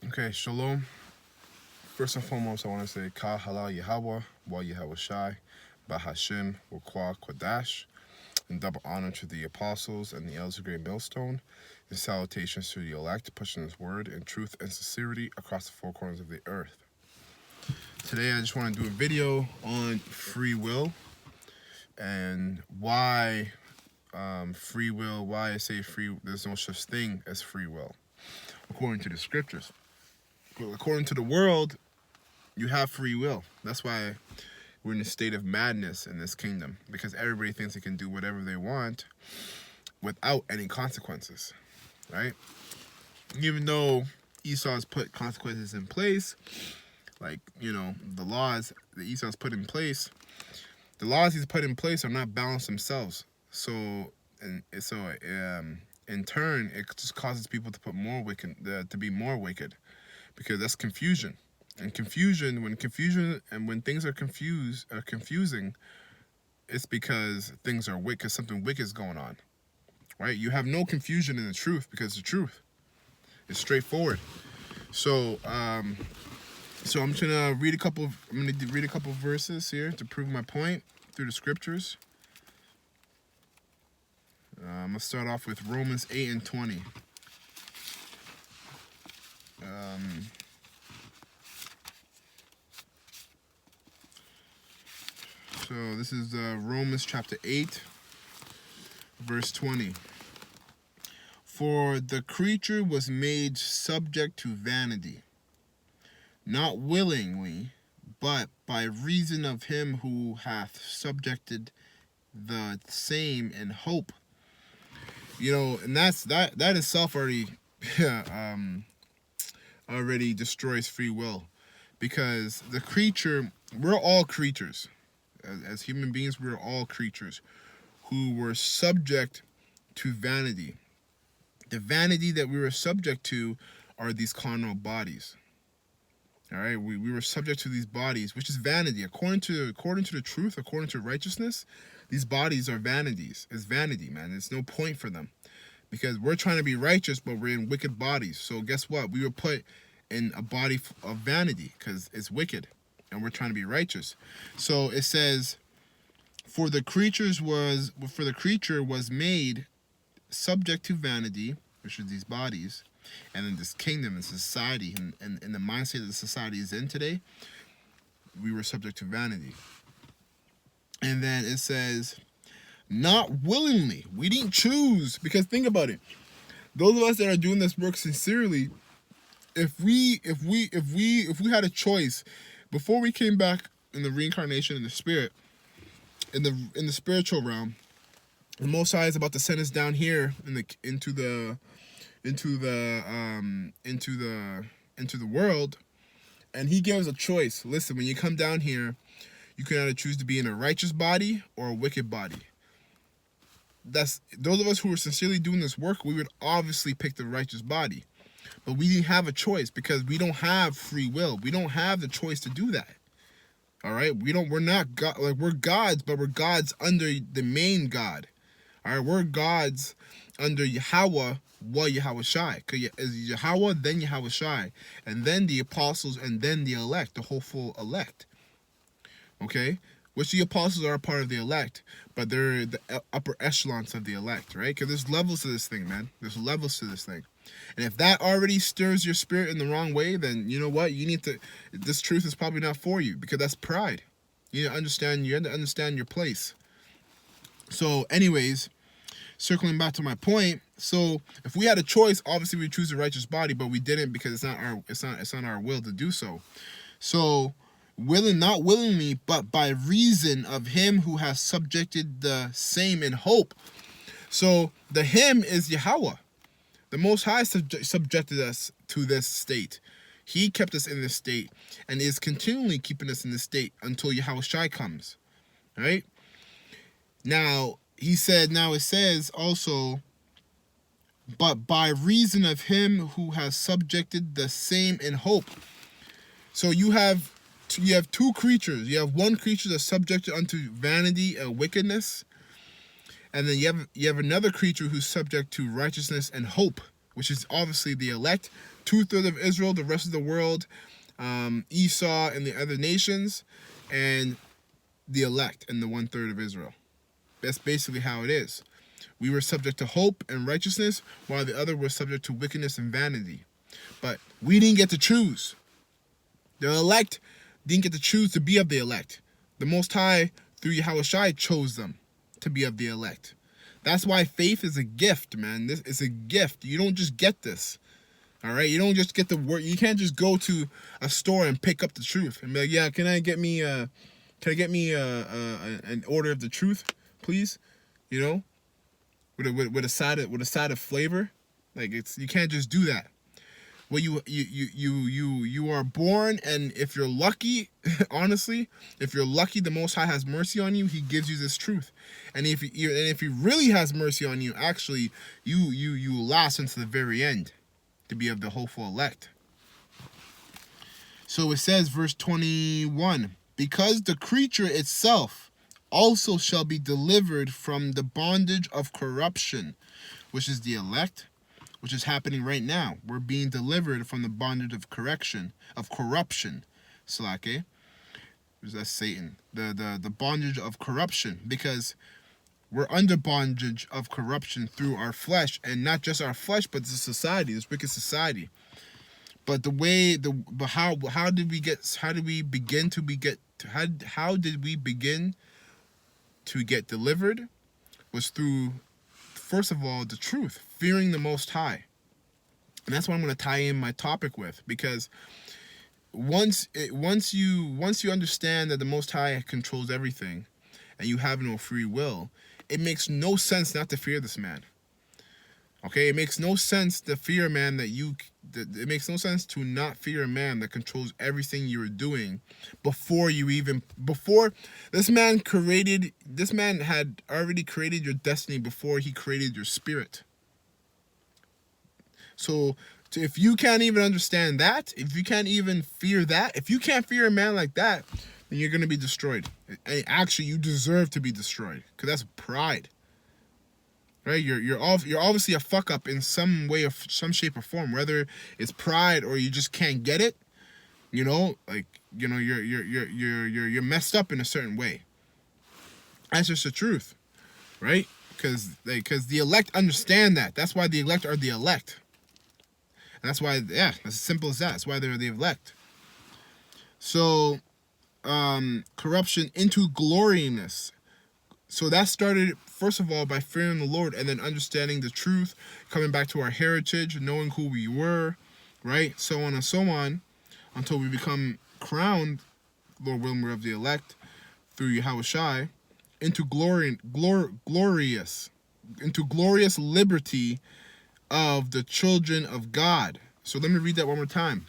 Okay, shalom. First and foremost, I want to say Ka Halal Yahweh, Wa Yahweh Shai, Bahashim, Wakwa Kwadash, and double honor to the apostles and the elders of Great Millstone, and salutations to the elect, pushing his word in truth and sincerity across the four corners of the earth. Today, I just want to do a video on free will and why free will, why I say there's no such thing as free will, according to the scriptures. Well, according to the world, you have free will. That's why we're in a state of madness in this kingdom, because everybody thinks they can do whatever they want without any consequences, right? Even though Esau's put consequences in place, like, the laws that Esau's put in place, the laws he's put in place are not balanced themselves. So in turn, it just causes people to be more wicked, because that's confusion. And when things are confusing, it's because things are wicked, because something wicked is going on, right? You have no confusion in the truth, because the truth is straightforward. So I'm gonna read a couple verses here to prove my point through the scriptures. I'm gonna start off with Romans 8:20. So this is Romans chapter 8, verse 20. For the creature was made subject to vanity, not willingly, but by reason of him who hath subjected the same in hope. And that itself already destroys free will, because the creature, we're all creatures. As human beings, we're all creatures who were subject to vanity. The vanity that we were subject to are these carnal bodies. All right, we were subject to these bodies, which is vanity. According to the truth, according to righteousness, these bodies are vanities. It's vanity, man. There's no point for them, because we're trying to be righteous, but we're in wicked bodies. So guess what? We were put in a body of vanity because it's wicked, and we're trying to be righteous. So it says, for the creature was made subject to vanity, which is these bodies, and in this kingdom and society, and in the mindset that the society is in today, we were subject to vanity. And then it says, not willingly. We didn't choose, because think about it. Those of us that are doing this work sincerely, if we had a choice before we came back in the reincarnation in the spirit, in the spiritual realm, the Most High is about to send us down here into the world, and He gives a choice. Listen, when you come down here, you can either choose to be in a righteous body or a wicked body. Those of us who are sincerely doing this work, we would obviously pick the righteous body, but we didn't have a choice, because we don't have free will. We don't have the choice to do that. All right, we're not God, like we're gods, but we're gods under the main God. All right, we're gods under Yahweh, Wa Yahweh Shai. Because Yahweh, then Yahweh Shai, and then the apostles, and then the elect, the whole full elect. Okay, which the apostles are a part of the elect, but they're the upper echelons of the elect, right? Because there's levels to this thing, man. There's levels to this thing. And if that already stirs your spirit in the wrong way, then you know what? This truth is probably not for you, because that's pride. You have to understand your place. So anyways, circling back to my point, so if we had a choice, obviously we'd choose the righteous body, but we didn't, because it's not our will to do so. So not willingly, but by reason of him who has subjected the same in hope. So the him is Yahweh. The Most High subjected us to this state. He kept us in this state, and is continually keeping us in this state until Yahweh Shai comes. Right? Now it says also, but by reason of him who has subjected the same in hope. So you have two creatures. You have one creature that's subjected unto vanity and wickedness, and then you have another creature who's subject to righteousness and hope, which is obviously the elect, 2/3 of Israel, the rest of the world, Esau and the other nations, and the elect and the 1/3 of Israel. That's basically how it is. We were subject to hope and righteousness, while the other were subject to wickedness and vanity. But we didn't get to choose. The elect didn't get to choose to be of the elect. The Most High, through Yahushua, chose them to be of the elect. That's why faith is a gift, man. This is a gift. You don't just get this. All right? You don't just get the word. You can't just go to a store and pick up the truth and be like, yeah, can I get me an order of the truth, please? You know? With a side of flavor. Like, you can't just do that. Well, you are born, and if you're lucky, honestly, if you're lucky, the Most High has mercy on you. He gives you this truth, and if he really has mercy on you, actually, you last until the very end, to be of the hopeful elect. So it says, verse 21, because the creature itself also shall be delivered from the bondage of corruption, which is the elect. Which is happening right now. We're being delivered from the bondage of corruption. Slake. That's Satan. The bondage of corruption. Because we're under bondage of corruption through our flesh. And not just our flesh, but the society, this wicked society. But how did we begin to get delivered? Was through, first of all, the truth, fearing the Most High. And that's what I'm going to tie in my topic with, because once you understand that the Most High controls everything and you have no free will, it makes no sense not to fear this man. Okay, it makes no sense to fear a man it makes no sense to not fear a man that controls everything you are doing before this man had already created your destiny before he created your spirit. So if you can't even understand that, if you can't even fear that, if you can't fear a man like that, then you're going to be destroyed. And actually, you deserve to be destroyed, because that's pride. Right? You're obviously a fuck up in some way, of some shape or form, whether it's pride or you just can't get it. You know, like, you know, you're messed up in a certain way. That's just the truth, right? Because the elect understand that. That's why the elect are the elect. And that's why, yeah, as simple as that. That's why they're the elect. So, corruption into gloriness. So that started, first of all, by fearing the Lord, and then understanding the truth, coming back to our heritage, knowing who we were, right? So on and so on, until we become crowned, Lord willing, we're of the elect, through Yahushua, into glorious liberty of the children of God. So let me read that one more time.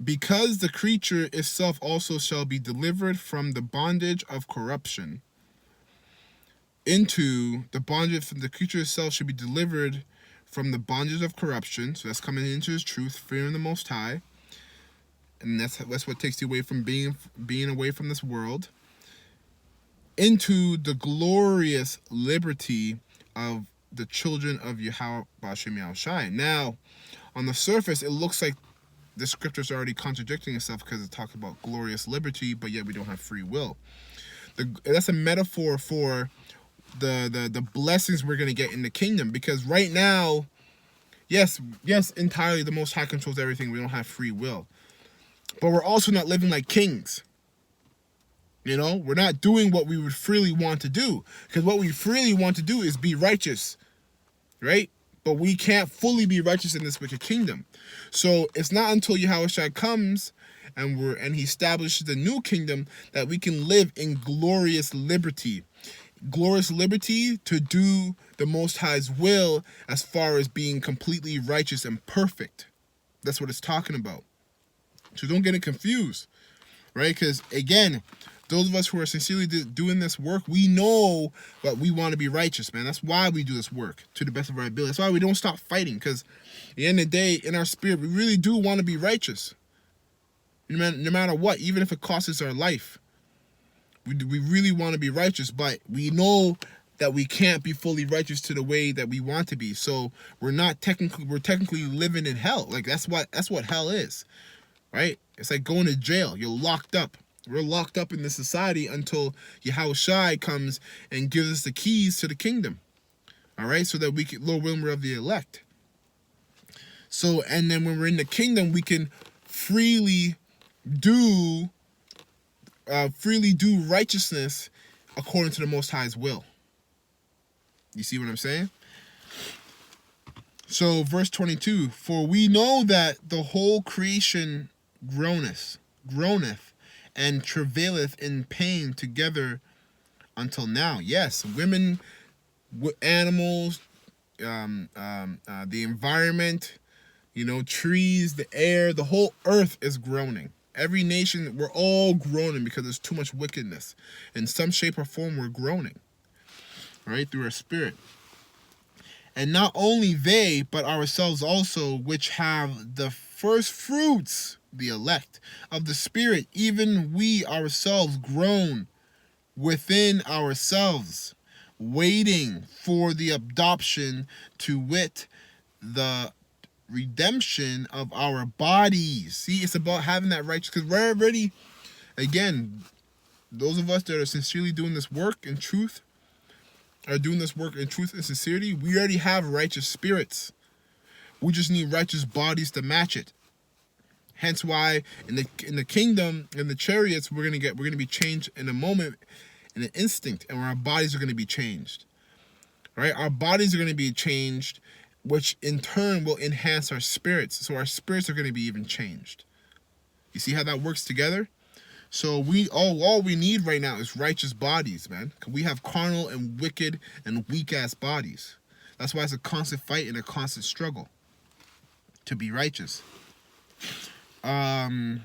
Because the creature itself also shall be delivered from the bondage of corruption. Into the bondage, the creature itself should be delivered from the bondage of corruption. So that's coming into his truth, fearing the Most High. And that's what takes you away from being away from this world. Into the glorious liberty of the children of Yahweh B'Shem Yahushai. Now, on the surface, it looks like the scripture's already contradicting itself, because it talks about glorious liberty, but yet we don't have free will. That's a metaphor for the blessings we're going to get in the kingdom, because right now, yes, entirely the Most High controls everything. We don't have free will. But we're also not living like kings. You know, we're not doing what we would freely want to do, because what we freely want to do is be righteous, right? But we can't fully be righteous in this wicked kingdom. So it's not until Yahushua comes and he establishes the new kingdom that we can live in glorious liberty. Glorious liberty to do the Most High's will, as far as being completely righteous and perfect. That's what it's talking about. So don't get it confused, right? Because again, those of us who are sincerely doing this work, we know that we want to be righteous, man. That's why we do this work to the best of our ability. That's why we don't stop fighting, because at the end of the day, in our spirit, we really do want to be righteous. No matter what, even if it costs us our life. We really want to be righteous, but we know that we can't be fully righteous to the way that we want to be. So we're technically living in hell. Like that's what hell is, right? It's like going to jail. You're locked up. We're locked up in this society until Yahushua comes and gives us the keys to the kingdom. All right, so that we can, Lord willing, we're of the elect. So, and then when we're in the kingdom, we can freely do righteousness according to the Most High's will. You see what I'm saying? So, verse 22, for we know that the whole creation groaneth, and travaileth in pain together until now. Yes, women, animals, the environment, trees, the air, the whole earth is groaning. Every nation, we're all groaning because there's too much wickedness. In some shape or form, we're groaning, right, through our spirit. And not only they, but ourselves also, which have the first fruits, the elect, of the Spirit, even we ourselves groan within ourselves, waiting for the adoption, to wit, the redemption of our bodies. See, it's about having that righteous, because we're already, again, those of us that are sincerely doing this work in truth, and sincerity, we already have righteous spirits. We just need righteous bodies to match it. Hence why in the kingdom, in the chariots, we're gonna be changed in a moment, in an instant, and our bodies are gonna be changed. Right? Our bodies are gonna be changed, which in turn will enhance our spirits. So our spirits are gonna be even changed. You see how that works together? So all we need right now is righteous bodies, man. We have carnal and wicked and weak ass bodies. That's why it's a constant fight and a constant struggle to be righteous. Okay,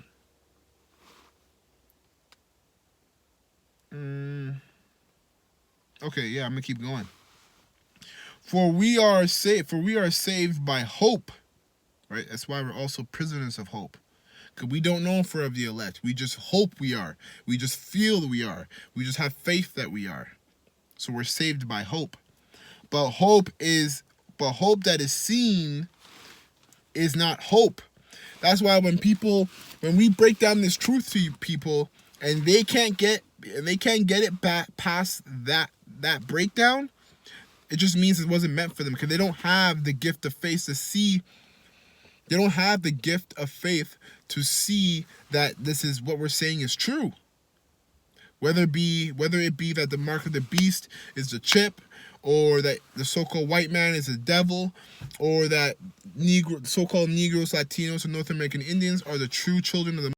yeah, I'm gonna keep going. For we are saved by hope. Right? That's why we're also prisoners of hope. Because we don't know if we're of the elect. We just hope we are. We just feel that we are. We just have faith that we are. So we're saved by hope. But hope that is seen is not hope. That's why when we break down this truth to people and they can't get it back past that breakdown, it just means it wasn't meant for them, because they don't have the gift of faith to see. They don't have the gift of faith to see that this is what we're saying is true. Whether it be that the mark of the beast is the chip, or that the so-called white man is the devil, or that so-called Negroes, Latinos, and North American Indians are the true children of the